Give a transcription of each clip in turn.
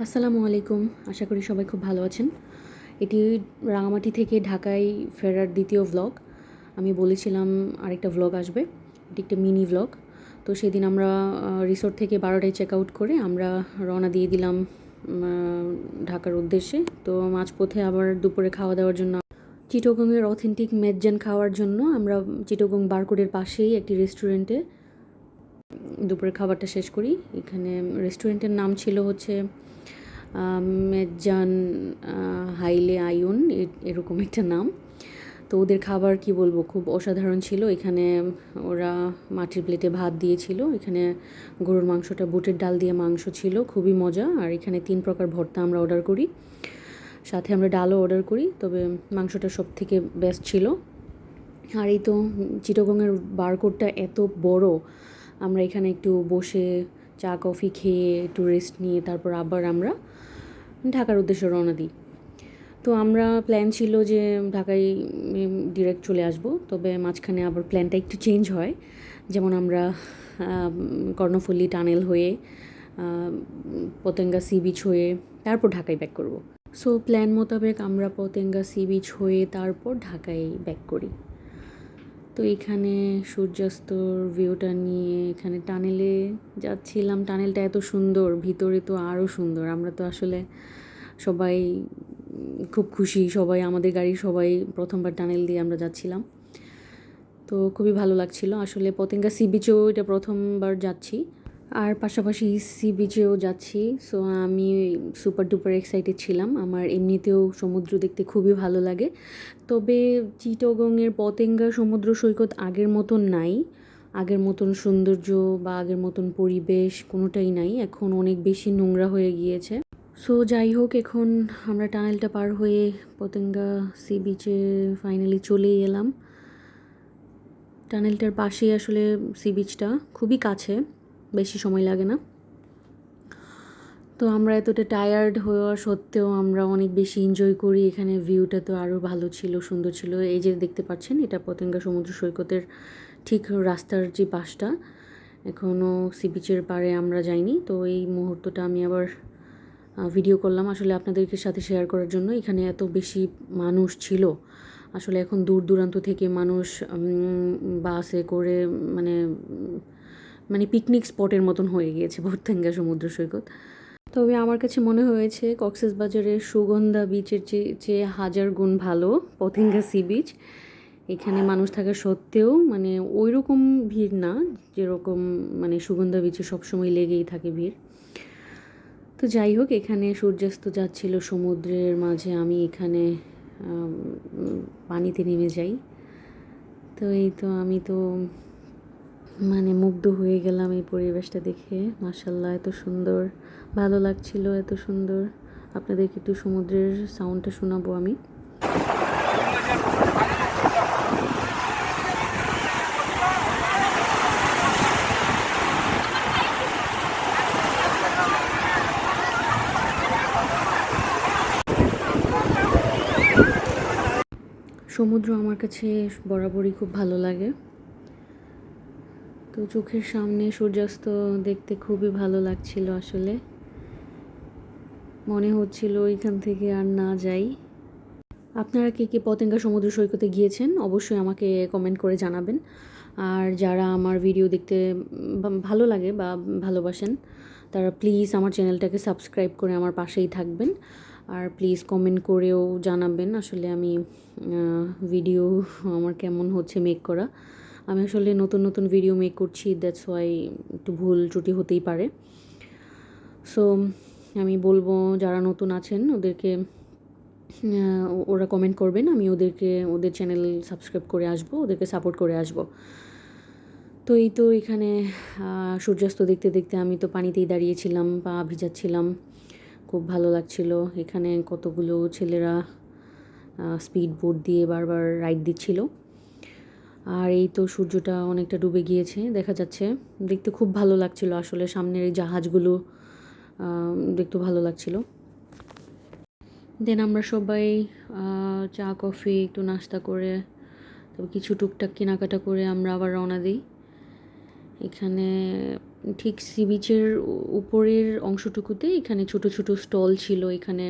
আসসালামু আলাইকুম। আশা করি সবাই খুব ভালো আছেন। এটি রাঙামাটি থেকে ঢাকায় ফেরার দ্বিতীয় ভ্লগ। আমি বলেছিলাম আরেকটা ভ্লগ আসবে। এটি একটা মিনি ভ্লগ। তো সেদিন আমরা রিসোর্ট থেকে 12টায় চেক আউট করে আমরা রওনা দিয়ে দিলাম ঢাকার উদ্দেশ্যে। তো মাঝপথে আবার দুপুরে খাওয়া দাওয়ার জন্য চিটাগংয়ের অথেন্টিক মেজজান খাওয়ার জন্য আমরা চিটাগং বারকোডের পাশেই একটি রেস্টুরেন্টে দুপুরের খাবারটা শেষ করি। এখানে রেস্টুরেন্টের নাম ছিল হচ্ছে মেজান হাইলে আয়ুন এরকম একটা নাম। তো ওদের খাবার কি বলবো, খুব অসাধারণ ছিল। এখানে ওরা মাটির প্লেটে ভাত দিয়েছিল, এখানে গরুর মাংসটা বুটের ডাল দিয়ে মাংস ছিল, খুবই মজা। আর এখানে 3 প্রকার ভর্তা আমরা অর্ডার করি, সাথে আমরা ডালও অর্ডার করি, তবে মাংসটা সব থেকে বেস্ট ছিল। আর এই তো চিটাগংয়ের বারকোডটা এত বড়, আমরা এখানে একটু বসে চা কফি খেয়ে একটু রেস্ট নিয়ে তারপর আবার আমরা ঢাকার উদ্দেশ্যে রওনা দিই। তো আমরা প্ল্যান ছিল যে ঢাকায় ডিরেক্ট চলে আসব, তবে মাঝখানে আবার প্ল্যানটা একটু চেঞ্জ হয়। যেমন আমরা কর্ণফুলী টানেল হয়ে পতেঙ্গা সি বিচ হয়ে তারপর ঢাকায় ব্যাক করব। সো প্ল্যান মোতাবেক আমরা পতেঙ্গা সি বিচ হয়ে তারপর ঢাকায় ব্যাক করি। তো এখানে সূর্যাস্তর ভিউটা নিয়ে এখানে টানেলে যাচ্ছিলাম। টানেলটা এত সুন্দর, ভিতরে তো আরও সুন্দর। আমরা তো আসলে সবাই খুব খুশি, সবাই আমাদের গাড়ির সবাই প্রথমবার টানেল দিয়ে আমরা যাচ্ছিলাম। তো খুবই ভালো লাগছিল। আসলে পতেঙ্গা সি বিচেও এটা প্রথমবার যাচ্ছি, আর পাশাপাশি সি বিচেও যাচ্ছি। সো আমি সুপার ডুপার এক্সাইটেড ছিলাম। আমার এমনিতেও সমুদ্র দেখতে খুবই ভালো লাগে, তবে চিটাগংয়ের পতেঙ্গা সমুদ্র সৈকত আগের মতন নাই। আগের মতন সৌন্দর্য বা আগের মতন পরিবেশ কোনোটাই নাই, এখন অনেক বেশি নোংরা হয়ে গিয়েছে। সো যাই হোক, এখন আমরা টানেলটা পার হয়ে পতেঙ্গা সি বিচে ফাইনালি চলেই এলাম। টানেলটার পাশেই আসলে সি বিচটা, খুবই কাছে, বেশি সময় লাগে না। তো আমরা এতটা টায়ার্ড হওয়া সত্ত্বেও আমরা অনেক বেশি এনজয় করি। এখানে ভিউটা তো আরও ভালো ছিল, সুন্দর ছিল। এই যে দেখতে পাচ্ছেন, এটা পতেঙ্গা সমুদ্র সৈকতের ঠিক রাস্তার যে পাশটা। এখনও সি বিচের পাড়ে আমরা যাইনি, তো এই মুহূর্তটা আমি আবার ভিডিও করলাম আসলে আপনাদেরকে সাথে শেয়ার করার জন্য। এখানে এত বেশি মানুষ ছিল, আসলে এখন দূর দূরান্ত থেকে মানুষ বাসে করে মানে মানে পিকনিক স্পটের মতন হয়ে গিয়েছে পতেঙ্গা সমুদ্র সৈকত। তবে আমার কাছে মনে হয়েছে কক্সবাজারের সুগন্ধা বিচের চেয়ে হাজার গুণ ভালো পতেঙ্গা সি বিচ। এখানে মানুষ থাকা সত্ত্বেও মানে ওই রকম ভিড় না, যেরকম মানে সুগন্ধা বিচে সবসময় লেগেই থাকে ভিড়। তো যাই হোক, এখানে সূর্যাস্ত যাচ্ছিল সমুদ্রের মাঝে, আমি এখানে পানিতে নেমে যাই। তো এই তো আমি তো মানে মুগ্ধ হয়ে গেলাম এই পরিবেশটা দেখে। মাশাআল্লাহ, এত সুন্দর, ভালো লাগছিল, এত সুন্দর। আপনাদেরকে একটু সমুদ্রের সাউন্ডটা শোনাবো আমি। সমুদ্র আমার কাছে বরাবরই খুব ভালো লাগে। তো চোখের সামনে সূর্যাস্ত দেখতে খুবই ভালো লাগছিল। আসলে মনে হচ্ছিল এখান থেকে আর না যাই। আপনারা কে কে পতেঙ্গা সমুদ্র সৈকতে গিয়েছেন অবশ্যই আমাকে কমেন্ট করে জানাবেন। আর যারা আমার ভিডিও দেখতে ভালো লাগে বা ভালোবাসেন, তারা প্লিজ আমার চ্যানেলটাকে সাবস্ক্রাইব করে আমার পাশেই থাকবেন। আর প্লিজ কমেন্ট করেও জানাবেন আসলে আমি ভিডিও আমার কেমন হচ্ছে মেক করা। আমি আসলে নতুন নতুন ভিডিও মেক করছি, দ্যাটস ওয়াই একটু ভুল ত্রুটি হতেই পারে। সো আমি বলবো যারা নতুন আছেন ওদেরকে ওরা কমেন্ট করবেন, আমি ওদেরকে ওদের চ্যানেল সাবস্ক্রাইব করে আসবো, ওদেরকে সাপোর্ট করে আসবো। তো এই তো এখানে সূর্যাস্ত দেখতে দেখতে আমি তো পানিতেই দাঁড়িয়েছিলাম, পা ভিজাচ্ছিলাম, খুব ভালো লাগছিল। এখানে কতগুলো ছেলেরা স্পিড বোট দিয়ে বারবার রাইড দিচ্ছিল। আর এই তো সূর্যটা অনেকটা ডুবে গিয়েছে, দেখা যাচ্ছে, দেখতে খুব ভালো লাগছিল। আসলে সামনের এই জাহাজগুলো দেখতে ভালো লাগছিল। দেন আমরা সবাই চা কফি একটু নাস্তা করে তবে কিছু টুকটাক কেনাকাটা করে আমরা আবার রওনা দিই। এখানে ঠিক সি বিচের উপরের অংশটুকুতে এখানে ছোট ছোট স্টল ছিল। এখানে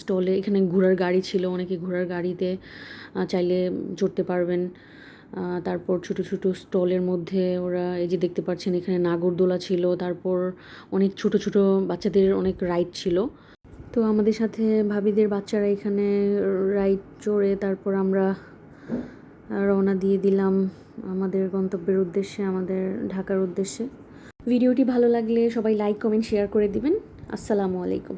স্টলে এখানে ঘোড়ার গাড়ি ছিল, অনেকে ঘোড়ার গাড়িতে চাইলে চড়তে পারবেন। তারপর ছোট ছোট স্টলের মধ্যে ওরা এই যে দেখতে পাচ্ছেন এখানে নাগরদোলা ছিল, তারপর অনেক ছোট ছোট বাচ্চাদের অনেক রাইড ছিল। তো আমাদের সাথে ভাবিদের বাচ্চারা এখানে রাইড চড়ে তারপর আমরা রওনা দিয়ে দিলাম আমাদের গন্তব্যের উদ্দেশ্যে, আমাদের ঢাকার উদ্দেশ্যে। ভিডিওটি ভালো লাগলে সবাই লাইক, কমেন্ট, শেয়ার করে দিবেন। আসসালামু আলাইকুম।